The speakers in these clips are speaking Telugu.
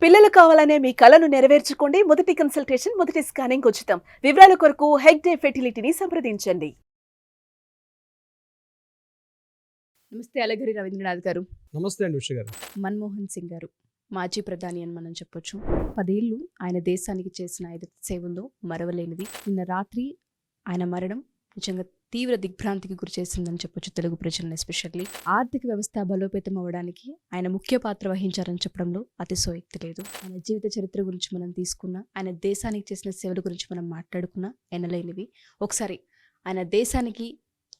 పిల్లలు కావాలనే మీ కలను నెరవేర్చుకోండి. మొదటి కన్సల్టేషన్, మొదటి స్కానింగ్ ఉచితం. వివరాల కొరకు హెగ్డే ఫెర్టిలిటీని సంప్రదించండి. నమస్తే అలగిరి రవీంద్రనాథ్ గారు. నమస్తే అండి ఉష గారు. మన్మోహన్ సింగ్ గారు మాజీ ప్రధాని అని మనం చెప్పొచ్చు. 10 ఏళ్ళు ఆయన దేశానికి చేసిన ఏదైతే సేవ ఉందో మరవలేనిది. నిన్న రాత్రి ఆయన మరణం నిజంగా తీవ్ర దిగ్భ్రాంతికి గురి చేసిందని చెప్పొచ్చు తెలుగు ప్రజలను. ఎస్పెషల్లీ ఆర్థిక వ్యవస్థ బలోపేతం అవ్వడానికి ఆయన ముఖ్య పాత్ర వహించారని చెప్పడంలో అతిశయోక్తి లేదు. ఆయన జీవిత చరిత్ర గురించి మనం తీసుకున్నా, ఆయన దేశానికి చేసిన సేవల గురించి మనం మాట్లాడుకున్నా ఎనలేనివి. ఒకసారి ఆయన దేశానికి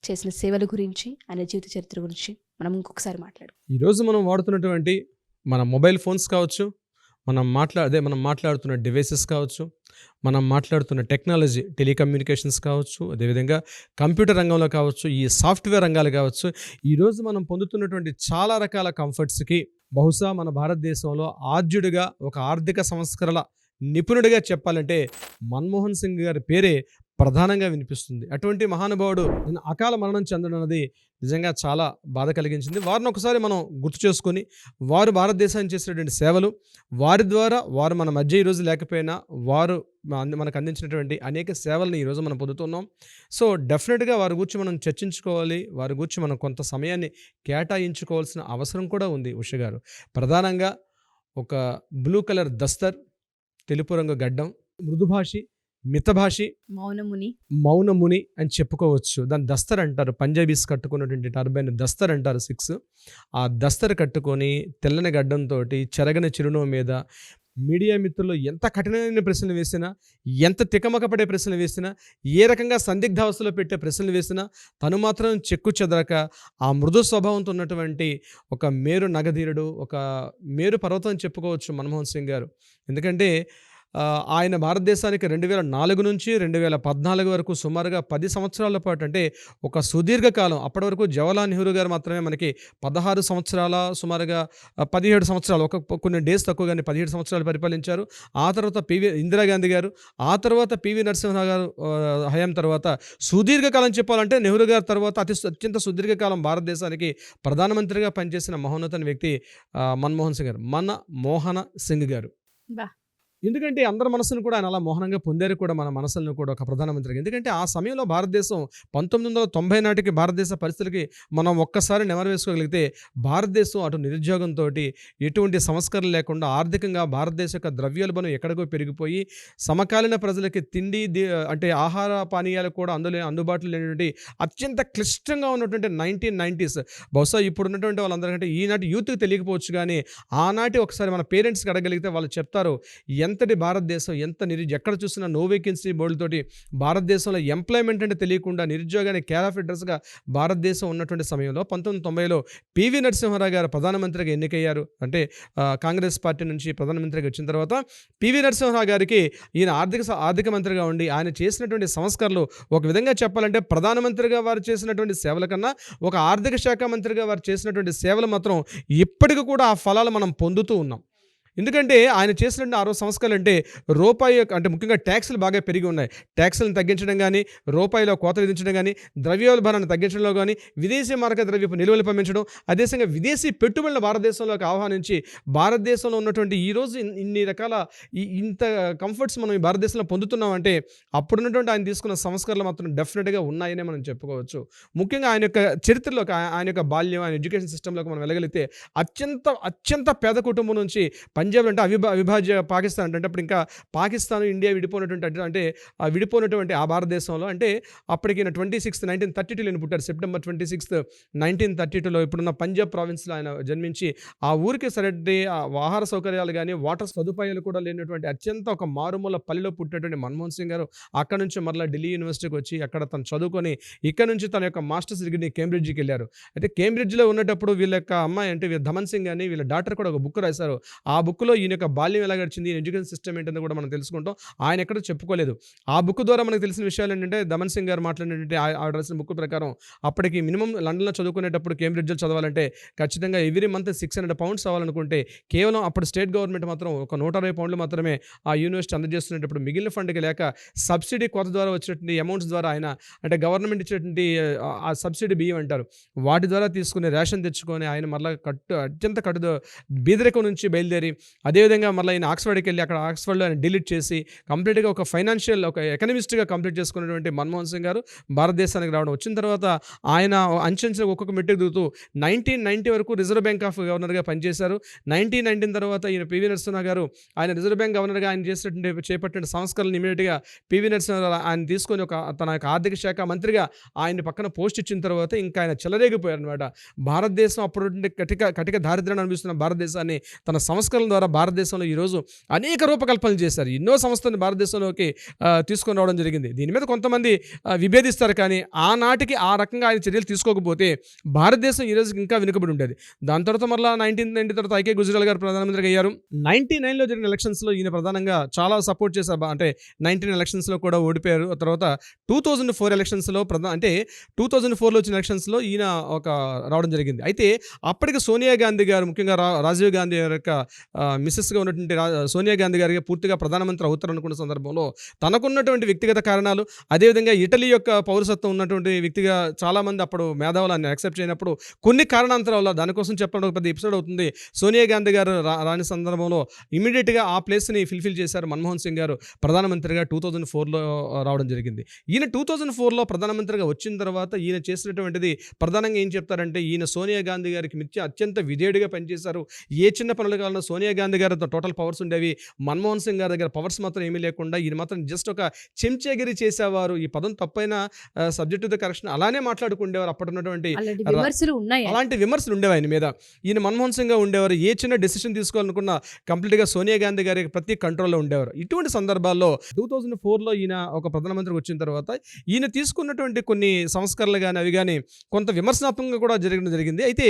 చేసిన సేవల గురించి, ఆయన జీవిత చరిత్ర గురించి మనం ఇంకొకసారి ఈరోజు మనం వాడుతున్నటువంటి మన మొబైల్ ఫోన్స్ కావచ్చు, మనం మాట్లాడుతున్న డివైసెస్ కావచ్చు, మనం మాట్లాడుతున్న టెక్నాలజీ టెలికమ్యూనికేషన్స్ కావచ్చు, అదేవిధంగా కంప్యూటర్ రంగంలో కావచ్చు, ఈ సాఫ్ట్వేర్ రంగాలు కావచ్చు, ఈరోజు మనం పొందుతున్నటువంటి చాలా రకాల కంఫర్ట్స్కి బహుశా మన భారతదేశంలో ఆద్యుడిగా, ఒక ఆర్థిక సంస్కరణ నిపుణుడిగా చెప్పాలంటే మన్మోహన్ సింగ్ గారి పేరే ప్రధానంగా వినిపిస్తుంది. అటువంటి మహానుభావుడు అకాల మరణం చెందడం అనేది నిజంగా చాలా బాధ కలిగించింది. వారిని ఒకసారి మనం గుర్తు చేసుకొని, వారు భారతదేశానికి చేసినటువంటి సేవలు, వారి ద్వారా వారు మన మధ్య ఈరోజు లేకపోయినా వారు మనకు అందించినటువంటి అనేక సేవలను ఈరోజు మనం పొందుతున్నాం. సో డెఫినెట్గా వారి గురించి మనం చర్చించుకోవాలి, వారి గురించి మనం కొంత సమయాన్ని కేటాయించుకోవాల్సిన అవసరం కూడా ఉంది ఉష గారు. ప్రధానంగా ఒక బ్లూ కలర్ దస్తర్, తెలుపు రంగు గడ్డం, మృదుభాషి, మితభాషి, మౌనముని అని చెప్పుకోవచ్చు. దాన్ని దస్తర్ అంటారు. పంజాబీస్ కట్టుకున్నటువంటి టర్బైన్ దస్తర్ అంటారు 6. ఆ దస్తర్ కట్టుకొని తెల్లని గడ్డంతో చెరగని చిరునవ్వు మీద మీడియా మిత్రులు ఎంత కఠినమైన ప్రశ్నలు వేసినా, ఎంత తికమకపడే ప్రశ్నలు వేసినా, ఏ రకంగా సందిగ్ధావస్థలో పెట్టే ప్రశ్నలు వేసినా తను మాత్రం చెక్కు చెదరక ఆ మృదు స్వభావంతో ఉన్నటువంటి ఒక మేరు నగధీరుడు, ఒక మేరు పర్వతం అని చెప్పుకోవచ్చు మన్మోహన్ సింగ్ గారు. ఎందుకంటే ఆయన భారతదేశానికి 2004 నుంచి 2014 వరకు సుమారుగా 10 సంవత్సరాల పాటు, అంటే ఒక సుదీర్ఘకాలం, అప్పటి వరకు జవహర్లాల్ నెహ్రూ గారు మాత్రమే మనకి 16 సంవత్సరాల సుమారుగా 17 సంవత్సరాలు, కొన్ని డేస్ తక్కువగానే 17 సంవత్సరాలు పరిపాలించారు. ఆ తర్వాత ఇందిరాగాంధీ గారు, ఆ తర్వాత పివి నరసింహరావు గారు హయాం తర్వాత సుదీర్ఘకాలం చెప్పాలంటే నెహ్రూ గారి తర్వాత అత్యంత సుదీర్ఘకాలం భారతదేశానికి ప్రధానమంత్రిగా పనిచేసిన మహోన్నత వ్యక్తి మన్మోహన్ సింగ్ గారు, మోహన సింగ్ గారు. ఎందుకంటే అందరి మనసును కూడా ఆయన అలా మోహనంగా పొందారు కూడా, మన మనసులను కూడా ఒక ప్రధానమంత్రిగా. ఎందుకంటే ఆ సమయంలో భారతదేశం 1990 నాటికి భారతదేశ పరిస్థితులకి మనం ఒక్కసారి నెమరు వేసుకోగలిగితే, భారతదేశం అటు నిరుద్యోగంతో, ఎటువంటి సంస్కరణ లేకుండా, ఆర్థికంగా భారతదేశ యొక్క ద్రవ్యోల్బణం ఎక్కడికో పెరిగిపోయి, సమకాలీన ప్రజలకి తిండి అంటే ఆహార పానీయాలు కూడా అందుబాటులో లేనటువంటి అత్యంత క్లిష్టంగా ఉన్నటువంటి 1990s. బహుశా ఇప్పుడు ఉన్నటువంటి వాళ్ళందరికంటే ఈనాటి యూత్కి తెలియకపోవచ్చు, కానీ ఆనాటి ఒకసారి మన పేరెంట్స్కి అడగలిగితే వాళ్ళు చెప్తారు ఎంతటి భారతదేశం, ఎక్కడ చూసినా నో వేకెన్సీ బోర్డుతోటి భారతదేశంలో ఎంప్లాయ్మెంట్ అంటే తెలియకుండా నిరుద్యోగానికి కేర్ ఆఫ్ అడ్రస్గా భారతదేశం ఉన్నటువంటి సమయంలో 1990లో పివి నరసింహారావు గారు ప్రధానమంత్రిగా ఎన్నికయ్యారు. అంటే కాంగ్రెస్ పార్టీ నుంచి ప్రధానమంత్రిగా వచ్చిన తర్వాత పివి నరసింహారావు గారికి ఈయన ఆర్థిక మంత్రిగా ఉండి ఆయన చేసినటువంటి సంస్కరణలు, ఒక విధంగా చెప్పాలంటే ప్రధానమంత్రిగా వారు చేసినటువంటి సేవల కన్నా ఒక ఆర్థిక శాఖ మంత్రిగా వారు చేసినటువంటి సేవలు మాత్రం ఇప్పటికి కూడా ఆ ఫలాలు మనం పొందుతూ ఉన్నాం. ఎందుకంటే ఆయన చేసినట్టు 60 సంస్కరణలు అంటే రూపాయి అంటే ముఖ్యంగా ట్యాక్సులు బాగా పెరిగి ఉన్నాయి. ట్యాక్సులను తగ్గించడం కానీ, రూపాయిలో కోత విధించడం కానీ, ద్రవ్యోల్బణాన్ని తగ్గించడంలో కానీ, విదేశీ మారక ద్రవ్యపు నిల్వలు పంపించడం, అదేవిధంగా విదేశీ పెట్టుబడులను భారతదేశంలోకి ఆహ్వానించి భారతదేశంలో ఉన్నటువంటి ఈరోజు ఇన్ని రకాల ఇంత కంఫర్ట్స్ మనం ఈ భారతదేశంలో పొందుతున్నామంటే అప్పుడున్నటువంటి ఆయన తీసుకున్న సంస్కరణలు మాత్రం డెఫినెట్గా ఉన్నాయనే మనం చెప్పుకోవచ్చు. ముఖ్యంగా ఆయన యొక్క చరిత్రలోకి, ఆయన యొక్క బాల్యం, ఆయన ఎడ్యుకేషన్ సిస్టంలోకి మనం వెళ్ళగలిగితే అత్యంత పేద కుటుంబం నుంచి పంజాబ్ అంటే అవిభాజ్య పాకిస్తాన్ అంటే అప్పుడు ఇంకా పాకిస్తాన్ ఇండియా విడిపోయినటువంటి ఆ భారతదేశంలో, అంటే అప్పటికి 1932 ఆయన పుట్టారు. సెప్టెంబర్ 26, 1932లో ఇప్పుడున్న పంజాబ్ ప్రావిన్స్లో ఆయన జన్మించి, ఆ ఊరికి సరైన ఆహార సౌకర్యాలు కానీ, వాటర్ సదుపాయాలు కూడా లేనటువంటి అత్యంత ఒక మారుమూల పల్లెలో పుట్టినటువంటి మన్మోహన్ సింగ్ గారు అక్కడ నుంచి మరలా ఢిల్లీ యూనివర్సిటీకి వచ్చి అక్కడ తను చదువుకొని ఇక్కడ నుంచి తన యొక్క మాస్టర్స్ డిగ్రీని కేంబ్రిడ్జ్కి వెళ్ళారు. అయితే కేంబ్రిడ్జ్లో ఉన్నప్పుడు వీళ్ళ యొక్క అమ్మాయి అంటే ధమన్ సింగ్ అని వీళ్ళ డాక్టర్ కూడా ఒక బుక్ రాశారు. ఆ బుక్లో ఈయన యొక్క బాల్యం ఎలా గడిచింది, ఎడ్యుకేషన్ సిస్టమ్ ఏంటని కూడా మనం తెలుసుకుంటాం. ఆయన ఎక్కడ చెప్పుకోలేదు. ఆ బుక్ ద్వారా మనకు తెలిసిన విషయాలు ఏంటంటే, దమన్ సింగ్ గారు మాట్లాడినటువంటి ఆవిడ రాసిన బుక్ ప్రకారం అప్పటికి మినిమం లండన్లో చదువుకునేటప్పుడు, కేంబ్రిడ్జ్లో చదవాలంటే ఖచ్చితంగా ఎవ్రీ మంత్ 600 pounds అవ్వాలనుకుంటే, కేవలం అప్పుడు స్టేట్ గవర్నమెంట్ మాత్రం ఒక 120 pounds మాత్రమే ఆ యూనివర్సిటీ అందజేస్తున్నప్పుడు మిగిలిన ఫండ్కి లేక సబ్సిడీ కోత ద్వారా వచ్చినటువంటి అమౌంట్స్ ద్వారా ఆయన, అంటే గవర్నమెంట్ ఇచ్చేటువంటి ఆ సబ్సిడీ బియ్యం అంటారు, వాటి ద్వారా తీసుకుని రేషన్ తెచ్చుకొని ఆయన మరలా అత్యంత బీదరికం నుంచి బయలుదేరి అదేవిధంగా మళ్ళీ ఈయన ఆక్స్ఫర్డ్కి వెళ్ళి అక్కడ ఆక్స్ఫర్డ్లో ఆయన డిలీట్ చేసి కంప్లీట్గా ఒక ఫైనాన్షియల్ ఒక ఎకనమిస్ట్గా కంప్లీట్ చేసుకున్నటువంటి మన్మోహన్ సింగ్ గారు భారతదేశానికి రావడం. వచ్చిన తర్వాత ఆయన అంచెంచెలుగా ఒక్కొక్క మెట్టుకు దిగుతూ 1990 వరకు రిజర్వ్ బ్యాంక్ ఆఫ్ గవర్నర్గా పనిచేశారు. 1919 తర్వాత ఈయన పివి నరసింహ గారు ఆయన రిజర్వ్ బ్యాంక్ గవర్నర్గా ఆయన చేపట్టిన సంస్కరణలు ఇమీడియట్గా పివి నరసింహ ఆయన తీసుకొని తన యొక్క ఆర్థిక శాఖ మంత్రిగా ఆయన పక్కన పోస్ట్ ఇచ్చిన తర్వాత ఇంకా ఆయన చెలరేగిపోయారు అనమాట. భారతదేశం అప్పుడు కటిక దారిద్ర్యాన్ని అనిపిస్తున్న భారతదేశాన్ని తన సంస్కరణల ద్వారా భారతదేశంలో ఈరోజు అనేక రూపకల్పనలు చేశారు. ఎన్నో సంస్థలను భారతదేశంలోకి తీసుకొని రావడం జరిగింది. దీని మీద కొంతమంది విభేదిస్తారు, కానీ ఆనాటికి ఆ రకంగా ఆయన చర్యలు తీసుకోకపోతే భారతదేశం ఈరోజు ఇంకా వెనుకబడి ఉండేది. దాని తర్వాత మళ్ళీ 1990 తర్వాత ఐకే గుజరాల్ గారు ప్రధానమంత్రిగా అయ్యారు. 99లో జరిగిన ఎలక్షన్స్లో ఈయన ప్రధానంగా చాలా సపోర్ట్ చేశారు. అంటే 19 ఎలక్షన్స్లో కూడా ఓడిపోయారు. తర్వాత 2004 ఎలక్షన్స్లో అంటే 2004లో వచ్చిన ఎలక్షన్స్లో ఈయన రావడం జరిగింది. అయితే అప్పటికి సోనియా గాంధీ గారు, ముఖ్యంగా రాజీవ్ గాంధీ గారి యొక్క మిస్సెస్గా ఉన్నటువంటి సోనియా గాంధీ గారికి పూర్తిగా ప్రధానమంత్రి అవుతారు అనుకున్న సందర్భంలో తనకున్నటువంటి వ్యక్తిగత కారణాలు, అదేవిధంగా ఇటలీ యొక్క పౌరసత్వం ఉన్నటువంటి వ్యక్తిగా చాలామంది అప్పుడు మేధావులు యాక్సెప్ట్ చేయనప్పుడు కొన్ని కారణాంతరాల వల్ల, దానికోసం చెప్పడం ఒక పెద్ద ఎపిసోడ్ అవుతుంది, సోనియా గాంధీ గారు రాని సందర్భంలో ఇమీడియట్గా ఆ ప్లేస్ని ఫిల్ఫిల్ చేశారు. మన్మోహన్ సింగ్ గారు ప్రధానమంత్రిగా 2004లో రావడం జరిగింది. ఈయన 2004లో ప్రధానమంత్రిగా వచ్చిన తర్వాత ఈయన చేసినటువంటిది ప్రధానంగా ఏం చెప్తారంటే, ఈయన సోనియా గాంధీ గారికి అత్యంత విధేయుడిగా పనిచేశారు. ఏ చిన్న పనులు కావాలన్నా సోనియా గాంధీ గారితో టోటల్ పవర్స్ ఉండేవి. మన్మోహన్ సింగ్ గారి దగ్గర పవర్స్ మాత్రం ఏమీ లేకుండా ఈయన మాత్రం జస్ట్ ఒక చెంచాగిరి చేసేవారు. ఈ పదం తప్పైన సబ్జెక్ట్ టు ద కరెక్షన్ అలానే మాట్లాడుకుండేవారు. అప్పటి ఉన్నటువంటి అలాంటి విమర్శలు ఉండేవి ఆయన మీద. ఈయన మన్మోహన్ సింగ్ గా ఉండేవారు. ఏ చిన్న డెసిషన్ తీసుకోవాలనుకున్నా కంప్లీట్గా సోనియా గాంధీ గారి ప్రతి కంట్రోల్లో ఉండేవారు. ఇటువంటి సందర్భాల్లో 2004లో ఈయన ఒక ప్రధానమంత్రికి వచ్చిన తర్వాత ఈయన తీసుకున్నటువంటి కొన్ని సంస్కరణలు కానీ అవి కానీ కొంత విమర్శనాత్మకంగా కూడా జరిగింది. అయితే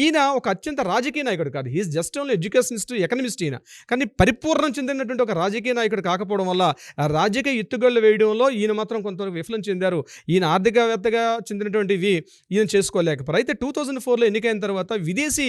ఈయన ఒక అత్యంత రాజకీయ నాయకుడు కాదు. He's just only educationist, economist ఈయన. కానీ పరిపూర్ణం చెందినటువంటి ఒక రాజకీయ నాయకుడు కాకపోవడం వల్ల రాజకీయ ఎత్తుగళ్ళు వేయడంలో ఈయన మాత్రం కొంతవరకు విఫలం చెందారు. ఈయన ఆర్థికవేత్తగా చెందినటువంటివి ఈయన చేసుకోలేకపోయారు. అయితే 2004లో ఎన్నికైన తర్వాత విదేశీ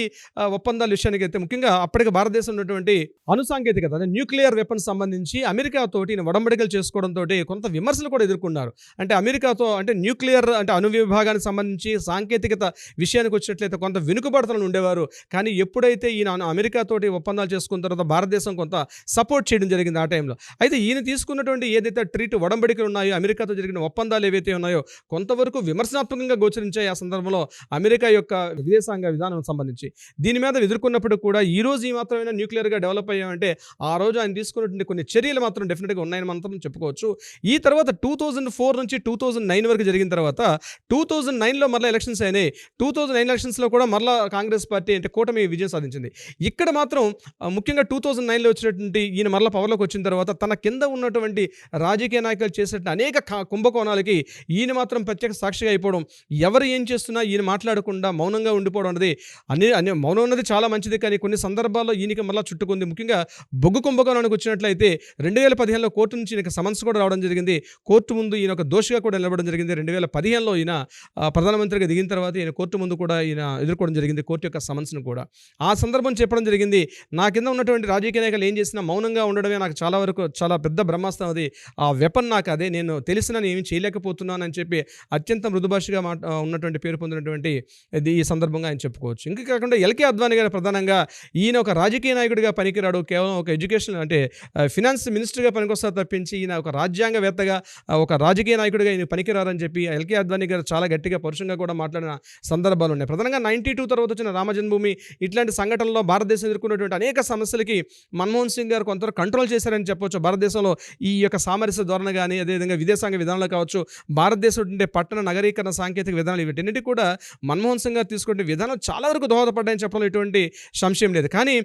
ఒప్పందాల విషయానికి అయితే ముఖ్యంగా అప్పటికి భారతదేశం ఉన్నటువంటి అణుసాంకేతికత, అంటే న్యూక్లియర్ వెపన్స్ సంబంధించి అమెరికాతో ఈయన ఒడంబడికలు చేసుకోవడంతో కొంత విమర్శలు కూడా ఎదుర్కొన్నారు. అంటే అమెరికాతో అంటే న్యూక్లియర్ అంటే అణు విభాగానికి సంబంధించి సాంకేతికత విషయానికి వచ్చినట్లయితే కొంత వెనుకబడతలను ఉండేవారు. కానీ ఎప్పుడైతే ఈయన అమెరికాతోటి ఒప్పందాలు చేసుకున్న తర్వాత భారతదేశం కొంత సపోర్ట్ చేయడం జరిగింది ఆ టైంలో. అయితే ఈయన తీసుకున్నటువంటి ఏదైతే ట్రీట్ ఒడంబడికలు ఉన్నాయో, అమెరికాతో జరిగిన ఒప్పందాలు ఏవైతే ఉన్నాయో కొంతవరకు విమర్శనాత్మకంగా గోచరించాయి ఆ సందర్భంలో అమెరికా యొక్క విదేశాంగ విధానం సంబంధించి. దీని మీద ఎదుర్కొన్నప్పుడు కూడా ఈ రోజు ఈ మాత్రమే న్యూక్లియర్గా డెవలప్ అయ్యామంటే ఆ రోజు ఆయన తీసుకున్నటువంటి కొన్ని చర్యలు మాత్రం డెఫినెట్గా ఉన్నాయని మనం చెప్పుకోవచ్చు. ఈ తర్వాత 2004 నుంచి 2009 వరకు జరిగిన తర్వాత 2009లో మరలా ఎలక్షన్స్ అయినాయి. 2009 ఎలక్షన్స్లో కూడా మరలా కాంగ్రెస్ పార్టీ అంటే కూటమి విజయం సాధించింది. ఇక్కడ మాత్రం ముఖ్యంగా 2009లో వచ్చినటువంటి ఈయన మరలా పవర్లోకి వచ్చిన తర్వాత తన కింద ఉన్నటువంటి రాజకీయ నాయకులు చేసేటువంటి అనేక కుంభకోణాలకి ఈయన మాత్రం ప్రత్యక్ష సాక్షిగా అయిపోవడం, ఎవరు ఏం చేస్తున్నా ఈయన మాట్లాడకుండా మౌనంగా ఉండిపోవడం అనేది మౌనం అనేది చాలా మంచిది. కానీ కొన్ని సందర్భాల్లో ఈయనకి మళ్ళీ చుట్టుకుంది. ముఖ్యంగా బొగ్గు కుంభకోణానికి వచ్చినట్లయితే 2015లో కోర్టు నుంచి ఈయనకు సమన్స్ కూడా రావడం జరిగింది. కోర్టు ముందు ఈయన ఒక దోషిగా కూడా నిలబడడం జరిగింది. 2015లో ఈయన ప్రధానమంత్రిగా దిగిన తర్వాత ఈయన కోర్టు ముందు కూడా ఈయన ఎదుర్కోవడం జరిగింది, కోర్టు యొక్క సమన్స్ను కూడా. ఆ సందర్భం చెప్పడం జరిగింది, నా కింద ఉన్నటువంటి రాజకీయ నాయకులు ఏం చేసినా మౌనంగా ఉండడమే నాకు చాలా పెద్ద బ్రహ్మాస్త్రం, అది ఆ వెపన్ నాకు అదే, నేను తెలిసినా నేను ఏమి చేయలేకపోతున్నాను అని చెప్పి అత్యంత మృదుభాషగా ఉన్నటువంటి పేరు పొందినటువంటి ఈ సందర్భంగా ఆయన చెప్పుకోవచ్చు. ఇంకా కాకుండా ఎల్కే అద్వానీ గారు ప్రధానంగా ఈయన ఒక రాజకీయ నాయకుడిగా పనికిరాడు, కేవలం ఒక ఎడ్యుకేషన్ అంటే ఫినాన్స్ మినిస్టర్గా పనికొస్తారు తప్పించి ఈయన ఒక రాజ్యాంగవేత్తగా ఒక రాజకీయ నాయకుడిగా ఈయన పనికిరారని చెప్పి ఎల్కే అద్వానీ గారు చాలా గట్టిగా పరుషంగా కూడా మాట్లాడిన సందర్భాలు ఉన్నాయి. ప్రధానంగా 92 తర్వాత వచ్చిన రామజన్మభూమి ఇట్లాంటి సంఘటనలో భారతదేశం ఎదుర్కొన్నటువంటి అనేక సమస్యలకి మన్మోహన్ సింగ్ గారు కొంతవరకు కంట్రోల్ చేశారని చెప్పొచ్చు. భారతదేశంలో ఈ యొక్క సామరస్య ధోరణి కానీ అదేవిధంగా విదేశాంగ విధానాలు కావచ్చు, భారతదేశం ఉండే పట్టణ నగరీకరణ సాంకేతిక విధానాలు వీటన్నిటి కూడా మన్మోహన్ సింగ్ గారు తీసుకునే విధానాలు చాలా వరకు దోహదపడ్డాయని చెప్పడంలో ఎటువంటి సంశయం లేదు. కానీ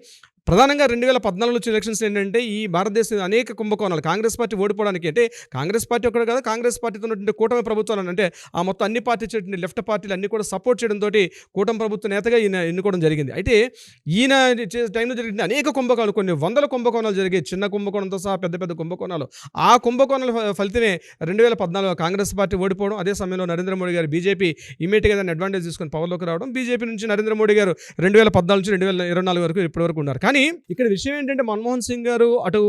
ప్రధానంగా 2014లో వచ్చిన ఎలక్షన్స్ ఏంటంటే ఈ భారతదేశం అనేక కుంభకోణాలు, కాంగ్రెస్ పార్టీ ఓడిపోవడానికి, అంటే కాంగ్రెస్ పార్టీ ఒక్కడే కాదు, కాంగ్రెస్ పార్టీతో ఉన్నటువంటి కూటమి ప్రభుత్వాలు అంటే ఆ మొత్తం అన్ని పార్టీ లెఫ్ట్ పార్టీలు అన్ని కూడా సపోర్ట్ చేయడంతో కూటమి ప్రభుత్వ నేతగా ఈయన ఎన్నుకోవడం జరిగింది. అయితే ఈయన టైంలో జరిగిన అనేక కుంభకోణాలు, కొన్ని వందల కుంభకోణాలు జరిగాయి, చిన్న కుంభకోణంతో సహా పెద్ద కుంభకోణాలు. ఆ కుంభకోణాల ఫలితమే 2014లో కాంగ్రెస్ పార్టీ ఓడిపోవడం. అదే సమయంలో నరేంద్ర మోడీ గారు బీజేపీ ఇమీడియట్గా దాన్ని అడ్వాంటేజ్ తీసుకొని పవర్లోకి రావడం. బీజేపీ నుంచి నరేంద్ర మోడీ గారు 2014 నుంచి 2024 వరకు ఇప్పటి వరకు ఉన్నారు. కానీ కానీ ఇక్కడ విషయం ఏంటంటే మన్మోహన్ సింగ్ గారు అటు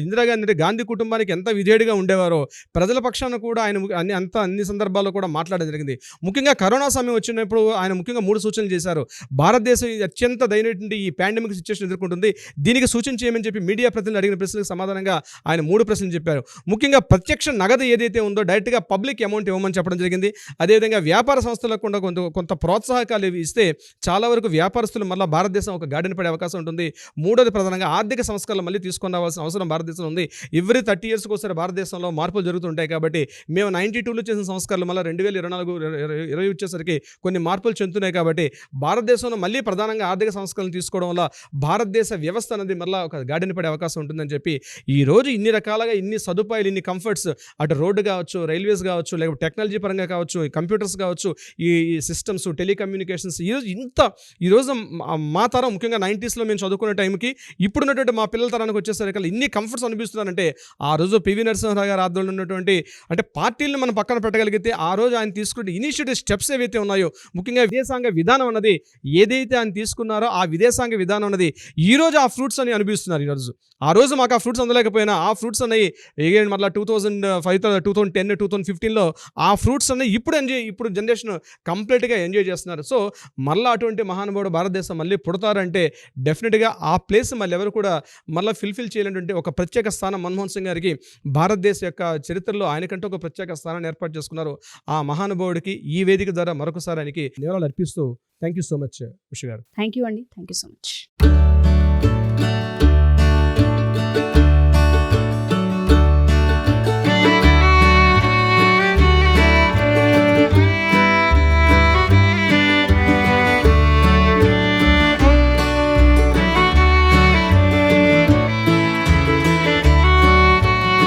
ఇందిరాగాంధీ అంటే గాంధీ కుటుంబానికి ఎంత విధేయుడిగా ఉండేవారో ప్రజల పక్షాన కూడా ఆయన అన్ని సందర్భాల్లో కూడా మాట్లాడడం జరిగింది. ముఖ్యంగా కరోనా సమయం వచ్చినప్పుడు ఆయన ముఖ్యంగా 3 సూచనలు చేశారు. భారతదేశం అత్యంత దయనటువంటి ఈ పాండమిక్ సిచ్యువేషన్ ఎదుర్కొంటుంది, దీనికి సూచన చేయమని చెప్పి మీడియా ప్రతినిధులు అడిగిన ప్రశ్నలకు సమాధానంగా ఆయన 3 ప్రశ్నలు చెప్పారు. ముఖ్యంగా ప్రత్యక్ష నగదు ఏదైతే ఉందో డైరెక్ట్గా పబ్లిక్ అమౌంట్ ఇవ్వమని చెప్పడం జరిగింది. అదేవిధంగా వ్యాపార సంస్థలకు కూడా కొంత ప్రోత్సాహకాలు ఇస్తే చాలా వరకు వ్యాపారస్తులు మళ్ళీ భారతదేశం ఒక గాడిన పడే అవకాశం ఉంటుంది. మూడోది ప్రధానంగా ఆర్థిక సంస్కరణలు మళ్ళీ తీసుకొని రావాల్సిన అవసరం భారతదేశంలో ఉంది. ఎవ్రీ 30 yearsకి ఒకసారి భారతదేశంలో మార్పులు జరుగుతుంటాయి కాబట్టి మేము 92లో చేసిన సంస్కరణలు మళ్ళీ 2024-20 వచ్చేసరికి కొన్ని మార్పులు చెందుతున్నాయి కాబట్టి భారతదేశంలో మళ్ళీ ప్రధానంగా ఆర్థిక సంస్కరణలు తీసుకోవడం వల్ల భారతదేశ వ్యవస్థ అనేది మళ్ళీ ఒక గాడిన పడే అవకాశం ఉంటుందని చెప్పి ఈరోజు ఇన్ని రకాలుగా ఇన్ని సదుపాయాలు ఇన్ని కంఫర్ట్స్ అటు రోడ్డు కావచ్చు, రైల్వేస్ కావచ్చు, లేకపోతే టెక్నాలజీ పరంగా కావచ్చు, కంప్యూటర్స్ కావచ్చు, ఈ సిస్టమ్స్, టెలికమ్యూనికేషన్స్ ఈరోజు మా తరం ముఖ్యంగా 90sలో మేము చదువుకునే టైంకి ఇప్పుడున్నటువంటి మా పిల్లల తరానికి వచ్చేసరికి ఇన్ని కంఫర్ట్స్ అనిపిస్తున్నారంటే ఆ రోజు పివి నరసింహారావు గారి ఆధ్వర్యంలో ఉన్నటువంటి అంటే పార్టీలను మనం పక్కన పెట్టగలిగితే ఆ రోజు ఆయన తీసుకునే ఇనిషియేటివ్ స్టెప్స్ ఏవైతే ఉన్నాయో ముఖ్యంగా విదేశాంగ విధానం అన్నది ఏదైతే ఆయన తీసుకున్నారో ఆ విదేశాంగ విధానం అన్నది ఈరోజు ఆ ఫ్రూట్స్ అని అనిపిస్తున్నారు. ఈరోజు ఆ రోజు మాకు ఆ ఫ్రూట్స్ అందలేకపోయినా ఆ ఫ్రూట్స్ అనేవి ఎగైన్ మళ్ళీ 2005, 2010, 2015లో ఆ ఫ్రూట్స్ అనేవి ఇప్పుడు జనరేషన్ కంప్లీట్గా ఎంజాయ్ చేస్తున్నారు. సో మళ్ళీ అటువంటి మహానుభావుడు భారతదేశం మళ్ళీ పుడతారంటే డెఫినెట్గా ఆ ప్లేస్ మళ్ళీ ఎవరు కూడా మళ్ళీ ఫిల్ఫిల్ చేయలేనటువంటి ఒక ప్రత్యేక స్థానం మన్మోహన్ సింగ్ గారికి భారతదేశ యొక్క చరిత్రలో ఆయనకంటే ఒక ప్రత్యేక స్థానాన్ని ఏర్పాటు చేసుకున్నారు. ఆ మహానుభావుడికి ఈ వేదిక ద్వారా మరొకసారి ఆయనకి నివాళులు అర్పిస్తూ thank you so much Usha గారు. థ్యాంక్ యూ అండి. Thank you so much.